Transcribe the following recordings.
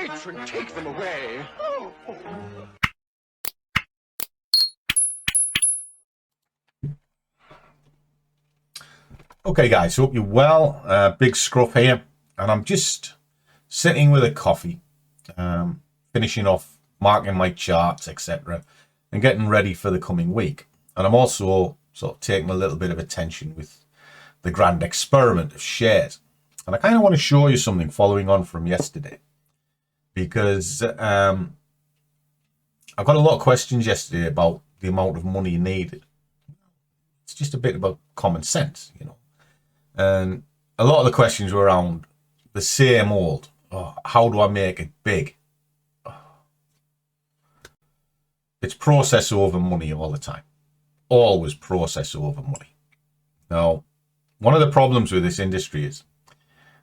Matron, take them away. Oh. Okay guys, hope you're well. Big Scruff here, and I'm just sitting with a coffee, finishing off marking my charts, etc., and getting ready for the coming week. And I'm also sort of taking a little bit of attention with the grand experiment of shares. And I kind of want to show you something following on from yesterday, because I got a lot of questions yesterday about the amount of money needed. It's just a bit about common sense, you know. And a lot of the questions were around the same old, oh, how do I make it big? Oh. It's process over money all the time. Always process over money. Now, one of the problems with this industry is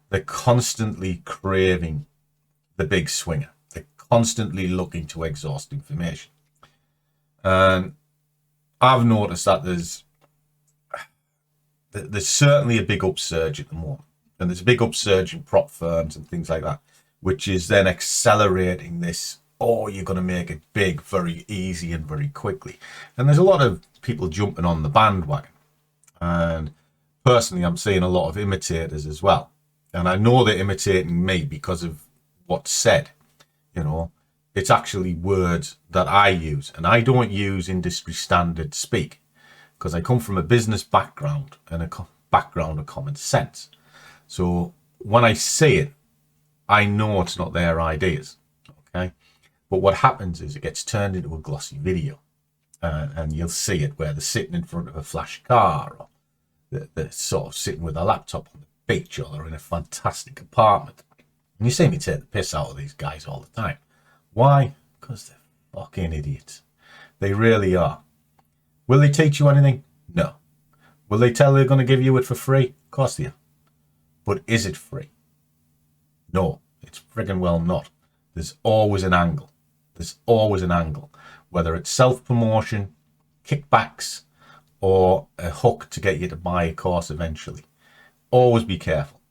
they're constantly craving the big swinger. They're constantly looking to exhaust information. And I've noticed that there's certainly a big upsurge at the moment, and there's a big upsurge in prop firms and things like that, which is then accelerating this, oh, you're going to make it big very easy and very quickly. And there's a lot of people jumping on the bandwagon, and personally I'm seeing a lot of imitators as well, and I know they're imitating me because of what's said. You know, it's actually words that I use, and I don't use industry standard speak, because I come from a business background and a background of common sense. So when I say it, I know it's not their ideas, okay? But what happens is it gets turned into a glossy video, and you'll see it where they're sitting in front of a flash car, or they're sort of sitting with a laptop on the beach, or they're in a fantastic apartment. And you see me take the piss out of these guys all the time. Why? Because they're fucking idiots. They really are. Will they teach you anything? No. Will they tell you they're going to give you it for free? Of course they are. But is it free? No, it's friggin' well not. There's always an angle. There's always an angle. Whether it's self-promotion, kickbacks, or a hook to get you to buy a course eventually. Always be careful.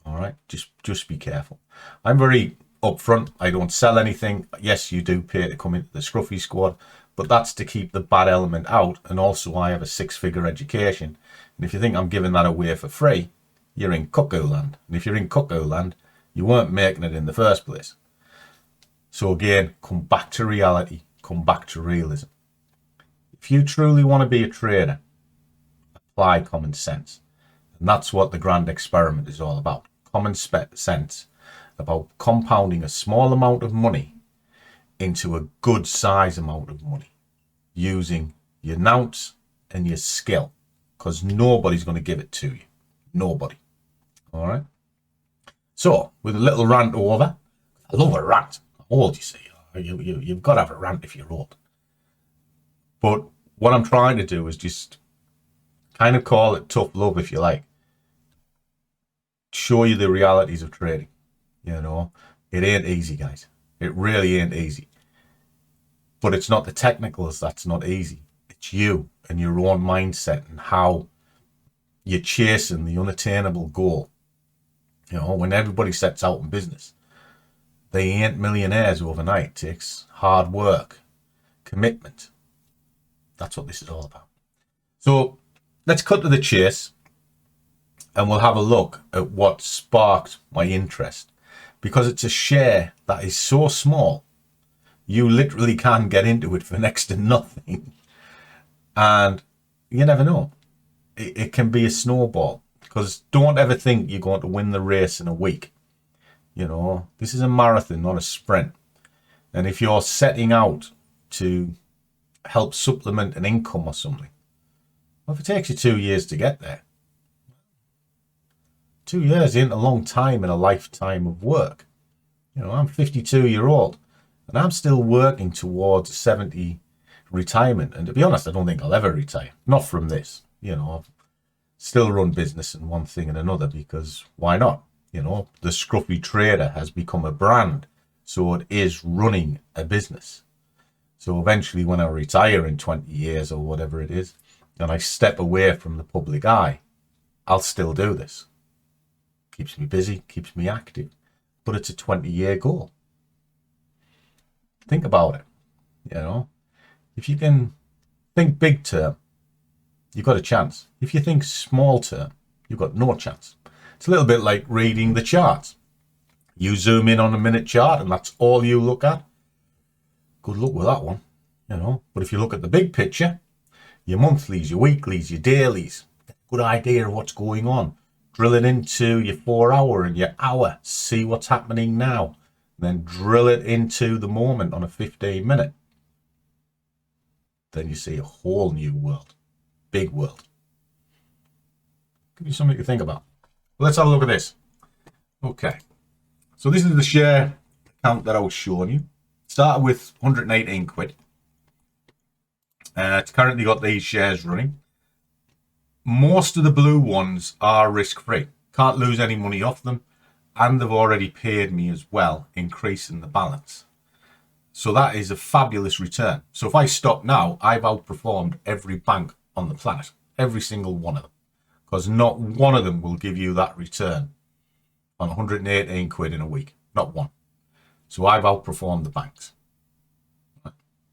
All right? Just be careful. I'm very upfront. I don't sell anything. Yes, you do pay to come into the Scruffy Squad, but that's to keep the bad element out. And also I have a 6-figure education. And if you think I'm giving that away for free, you're in cuckoo land. And if you're in cuckoo land, you weren't making it in the first place. So again, come back to reality, come back to realism. If you truly want to be a trader, apply common sense. And that's what the grand experiment is all about. Common sense about compounding a small amount of money into a good size amount of money using your nous and your skill, because nobody's going to give it to you. Nobody. All right. So with a little rant over, I love a rant. I'm old, you see. You've got to have a rant if you're old. But what I'm trying to do is just kind of call it tough love, if you like. Show you the realities of trading. You know, it ain't easy, guys. It really ain't easy. But it's not the technicals that's not easy. It's you and your own mindset and how you're chasing the unattainable goal. You know, when everybody sets out in business, they ain't millionaires overnight. It takes hard work, commitment. That's what this is all about. So let's cut to the chase, and we'll have a look at what sparked my interest. Because it's a share that is so small, you literally can get into it for next to nothing. And you never know. It can be a snowball. Because don't ever think you're going to win the race in a week. You know, this is a marathon, not a sprint. And if you're setting out to help supplement an income or something, well, if it takes you 2 years to get there, 2 years ain't a long time in a lifetime of work. You know, I'm 52-year-old and I'm still working towards 70 retirement. And to be honest, I don't think I'll ever retire. Not from this. You know, I've still run business and one thing and another, because why not? You know, the Scruffy Trader has become a brand. So it is running a business. So eventually when I retire in 20 years or whatever it is, and I step away from the public eye, I'll still do this. Keeps me busy, keeps me active, but it's a 20-year goal. Think about it. You know, if you can think big term, you've got a chance. If you think small term, you've got no chance. It's a little bit like reading the charts. You zoom in on a minute chart and that's all you look at. Good luck with that one, you know. But if you look at the big picture, your monthlies, your weeklies, your dailies, get a good idea of what's going on. Drill it into your 4 hour and your hour. See what's happening now. Then drill it into the moment on a 15-minute. Then you see a whole new world. Big world. Give you something to think about. Let's have a look at this. Okay. So this is the share account that I was showing you. Started with 118 quid. It's currently got these shares running. Most of the blue ones are risk-free. Can't lose any money off them. And they've already paid me as well, increasing the balance. So that is a fabulous return. So if I stop now, I've outperformed every bank on the planet. Every single one of them. Because not one of them will give you that return on 118 quid in a week. Not one. So I've outperformed the banks.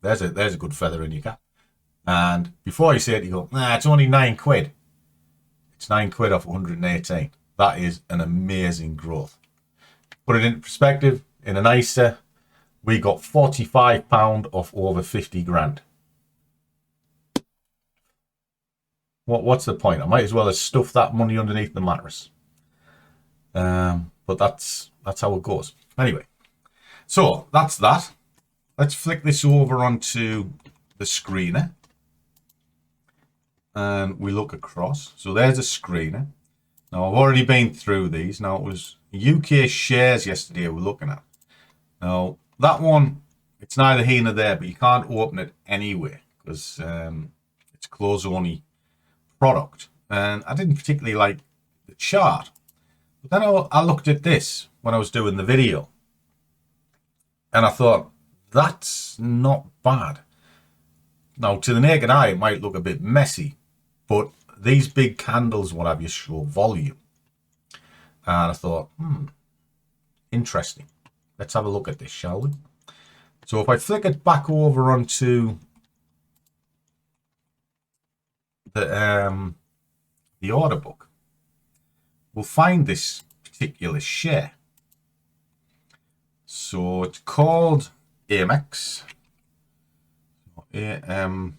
There's a good feather in your cap. And before you say it, you go, nah, it's only 9 quid. It's 9 quid off 118. That is an amazing growth. Put it into perspective, in an ISA, we got £45 off over 50 grand. What's the point? I might as well have stuffed that money underneath the mattress. But that's how it goes. Anyway, so that's that. Let's flick this over onto the screener. And we look across. So there's a screener. Now, I've already been through these. Now, it was UK shares yesterday we're looking at. Now, that one, it's neither here nor there, but you can't open it anywhere because it's close-only product. And I didn't particularly like the chart. But then I looked at this when I was doing the video. And I thought, that's not bad. Now, to the naked eye, it might look a bit messy. But these big candles, what have you, show volume. And I thought, interesting. Let's have a look at this, shall we? So if I flick it back over onto the order book, we'll find this particular share. So it's called AMEX. A-M-I-N-E-X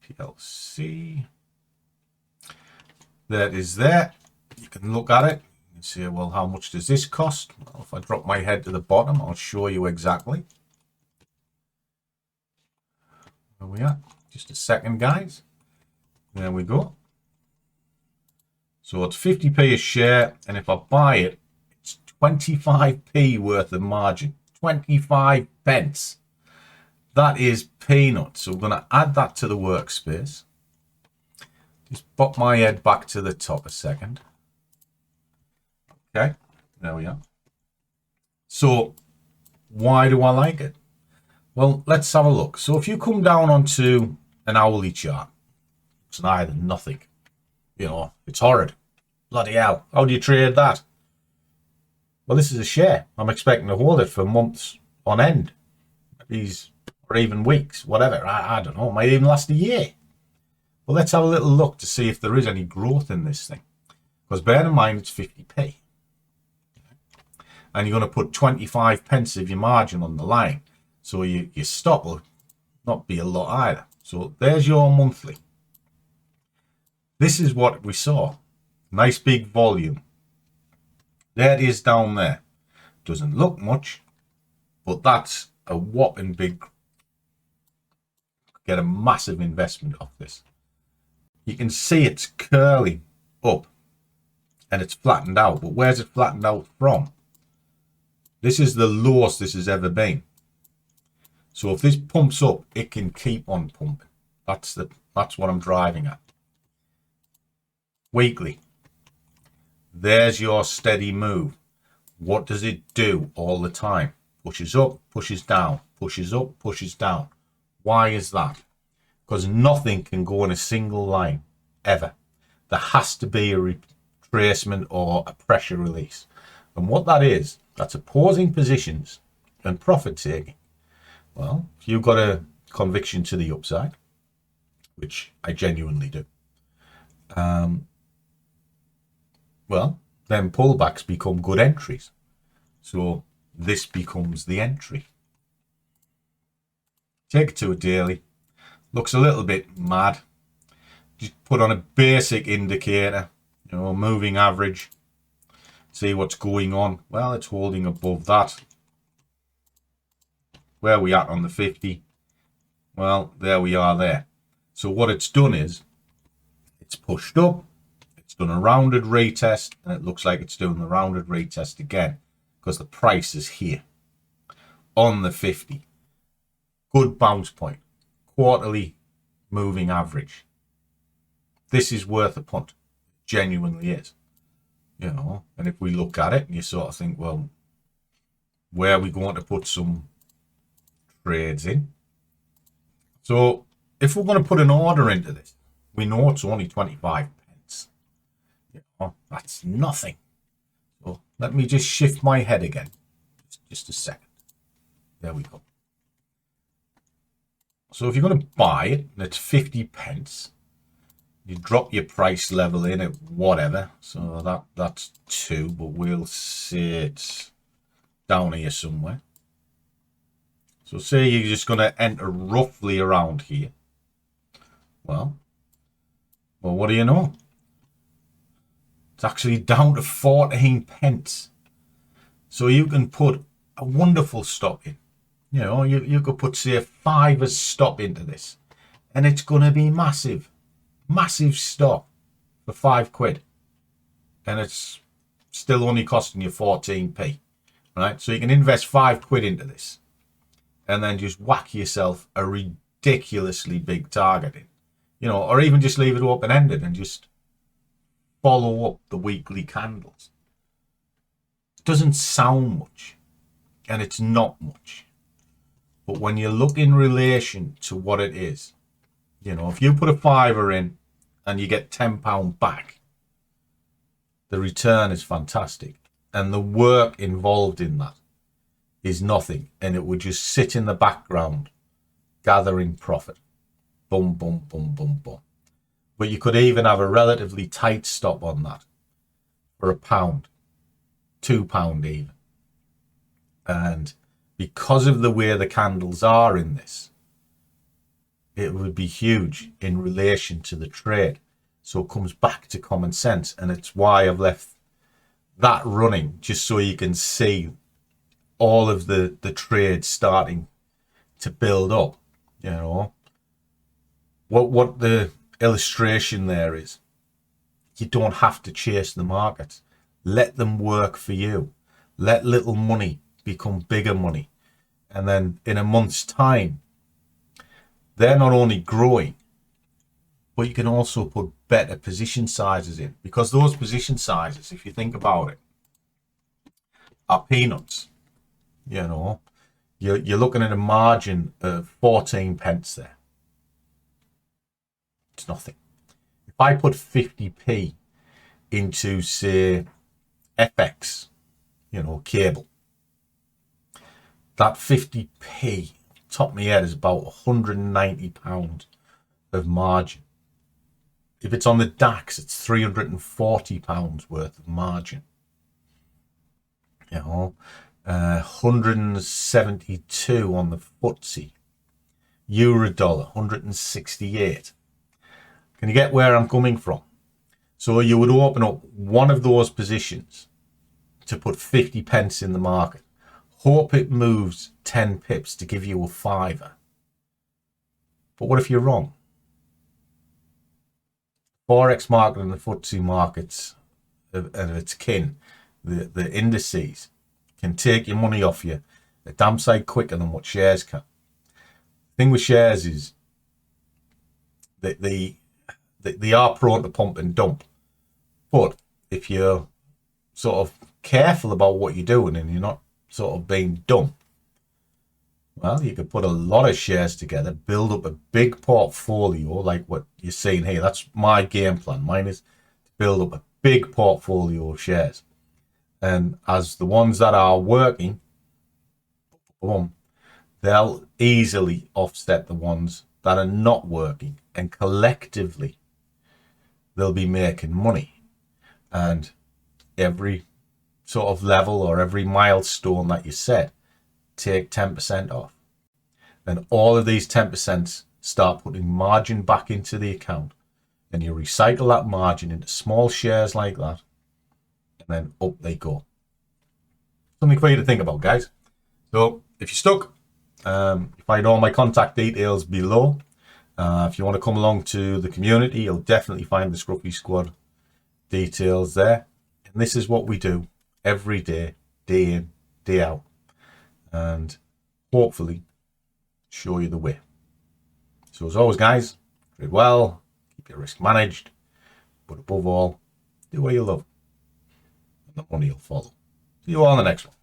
PLC. That is there. You can look at it and say, well, how much does this cost? Well, if I drop my head to the bottom, I'll show you exactly. There we are. Just a second, guys. There we go. So it's 50p a share, and if I buy it, it's 25p worth of margin. 25 pence. That is peanuts. So we're going to add that to the workspace. Just pop my head back to the top a second. Okay, there we are. So why do I like it? Well, let's have a look. So if you come down onto an hourly chart, it's neither nothing. You know, it's horrid. Bloody hell. How do you trade that? Well, this is a share. I'm expecting to hold it for months on end. Or even weeks, whatever. I don't know. It might even last a year. Well, let's have a little look to see if there is any growth in this thing. Because bear in mind, it's 50p. And you're going to put 25 pence of your margin on the line. So your stop will not be a lot either. So there's your monthly. This is what we saw. Nice big volume. There it is down there. Doesn't look much, but that's a whopping big. Get a massive investment off this. You can see it's curling up and it's flattened out. But where's it flattened out from? This is the lowest this has ever been. So if this pumps up, it can keep on pumping. That's what I'm driving at. Weekly. There's your steady move. What does it do all the time? Pushes up, pushes down, pushes up, pushes down. Why is that? Because nothing can go in a single line, ever. There has to be a retracement or a pressure release. And what that is, that's opposing positions and profit taking. Well, if you've got a conviction to the upside, which I genuinely do, well, then pullbacks become good entries. So this becomes the entry. Take it to a daily. Looks a little bit mad. Just put on a basic indicator, you know, moving average. See what's going on. Well, it's holding above that. Where are we at on the 50? Well, there we are there. So what it's done is it's pushed up. It's done a rounded retest, and it looks like it's doing the rounded retest again because the price is here on the 50. Good bounce point. Quarterly moving average. This is worth a punt. Genuinely is. You know, and if we look at it and you sort of think, well, where are we going to put some trades in? So if we're going to put an order into this, we know it's only 25 pence. You know, that's nothing. So let me just shift my head again. Just a second. There we go. So if you're going to buy it and it's 50 pence, you drop your price level in at whatever. So that's 2, but we'll say it's down here somewhere. So say you're just going to enter roughly around here. Well, what do you know? It's actually down to 14 pence. So you can put a wonderful stop in. You know, you could put, say, a 5 as stop into this. And it's going to be massive. Massive stop for 5 quid. And it's still only costing you 14p. Right? So you can invest 5 quid into this. And then just whack yourself a ridiculously big target in. You know, or even just leave it open-ended and just follow up the weekly candles. It doesn't sound much. And it's not much. But when you look in relation to what it is, you know, if you put a fiver in and you get £10 back, the return is fantastic. And the work involved in that is nothing. And it would just sit in the background, gathering profit. Boom, boom, boom, boom, boom. But you could even have a relatively tight stop on that for £1, £2 even. And because of the way the candles are in this, it would be huge in relation to the trade. So it comes back to common sense. And it's why I've left that running, just so you can see all of the trades starting to build up. You know, what the illustration there is, you don't have to chase the markets. Let them work for you. Let little money become bigger money. And then in a month's time, they're not only growing, but you can also put better position sizes in. Because those position sizes, if you think about it, are peanuts. You know, you're looking at a margin of 14 pence there. It's nothing. If I put 50p into, say, FX, you know, cable, that 50p, top of my head, is about £190 of margin. If it's on the DAX, it's £340 worth of margin. You know, 172 on the FTSE. Euro dollar, 168. Can you get where I'm coming from? So you would open up one of those positions to put 50 pence in the market. Hope it moves 10 pips to give you a fiver. But what if you're wrong? Forex market and the FTSE markets and its kin, the indices, can take your money off you a damn sight quicker than what shares can. The thing with shares is that they are prone to pump and dump. But if you're sort of careful about what you're doing and you're not sort of being dumb, well, you could put a lot of shares together, build up a big portfolio like what you're seeing here. That's my game plan. Mine is to build up a big portfolio of shares. And as the ones that are working, boom, they'll easily offset the ones that are not working, and collectively they'll be making money. And every sort of level or every milestone that you set, take 10% off. And all of these 10% start putting margin back into the account, and you recycle that margin into small shares like that, and then up they go. Something for you to think about, guys. So if you're stuck, you find all my contact details below. If you want to come along to the community, you'll definitely find the Scruffy Squad details there. And this is what we do every day, day in, day out, and hopefully show you the way. So as always, guys, trade well, keep your risk managed, but above all, do what you love, and the money will follow. See you all in the next one.